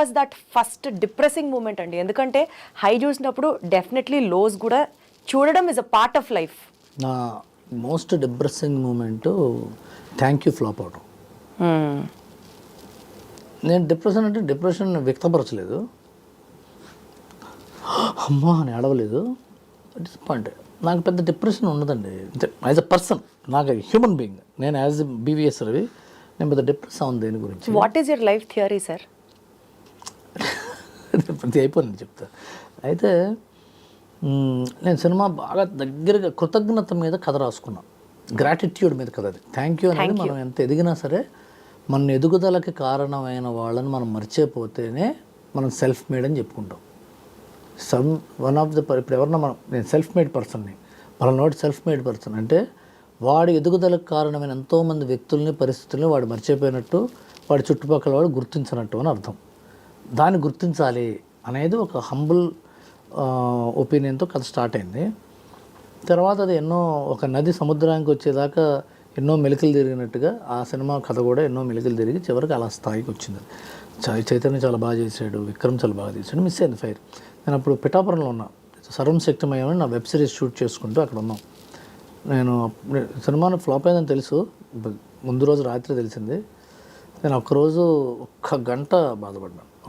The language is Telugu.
Was that first depressing moment అండి? ఎందుకంటే హై చూసినప్పుడు డెఫినెట్లీ లోస్ కూడా చూడడం is a part of life. నా most depressing moment thank you flop అవడం. నేను డిప్రెషన్ వ్యక్తపరచలేదు, అమ్మా అని అడవలేదు, డిసప్పాయింటెడ్. నాకు పెద్ద డిప్రెషన్ ఉండదండి యాజ్ అ పర్సన్, నాకు హ్యూమన్ బీయింగ్. నేను యాజ్ బీవీఎస్ రవి నేను పెద్ద డిప్రెస్ అవును దేని గురించి. What is your life theory sir? ప్రతి అయిపోయింది చెప్తా. అయితే నేను సినిమా బాగా దగ్గరగా కృతజ్ఞత మీద కథ రాసుకున్నాను, గ్రాటిట్యూడ్ మీద కథ. అది థ్యాంక్ యూ అనేది మనం ఎంత ఎదిగినా సరే మన ఎదుగుదలకి కారణమైన వాళ్ళని మనం మర్చిపోతేనే మనం సెల్ఫ్ మేడ్ అని చెప్పుకుంటాం. వన్ ఆఫ్ ద ఇప్పుడు ఎవరన్నా నేను సెల్ఫ్ మేడ్ పర్సన్ని, మన నోటి సెల్ఫ్ మేడ్ పర్సన్ అంటే వాడి ఎదుగుదలకు కారణమైన ఎంతోమంది వ్యక్తుల్ని పరిస్థితుల్ని వాడు మర్చిపోయినట్టు, వాడి చుట్టుపక్కల వాడు గుర్తించినట్టు అని అర్థం. దాన్ని గుర్తించాలి అనేది ఒక హంబుల్ ఒపీనియన్తో కథ స్టార్ట్ అయింది. తర్వాత అది ఒక నది సముద్రానికి వచ్చేదాకా ఎన్నో మెలికలు తిరిగినట్టుగా ఆ సినిమా కథ కూడా ఎన్నో మెలికలు తిరిగి చివరికి అలా స్థాయికి వచ్చింది. చైతన్య చాలా బాగా చేశాడు, విక్రమ్ చాలా బాగా తీశాడు, మిస్ అయింది ఫైర్. నేను అప్పుడు పిఠాపురంలో ఉన్నా, సర్వం శక్తిమయమని నా వెబ్ సిరీస్ షూట్ చేసుకుంటూ అక్కడ ఉన్నాం. నేను సినిమాను ఫ్లాప్ అయిందని తెలుసు, ముందు రోజు రాత్రి తెలిసింది. నేను ఒక్క గంట బాధపడ్డాను.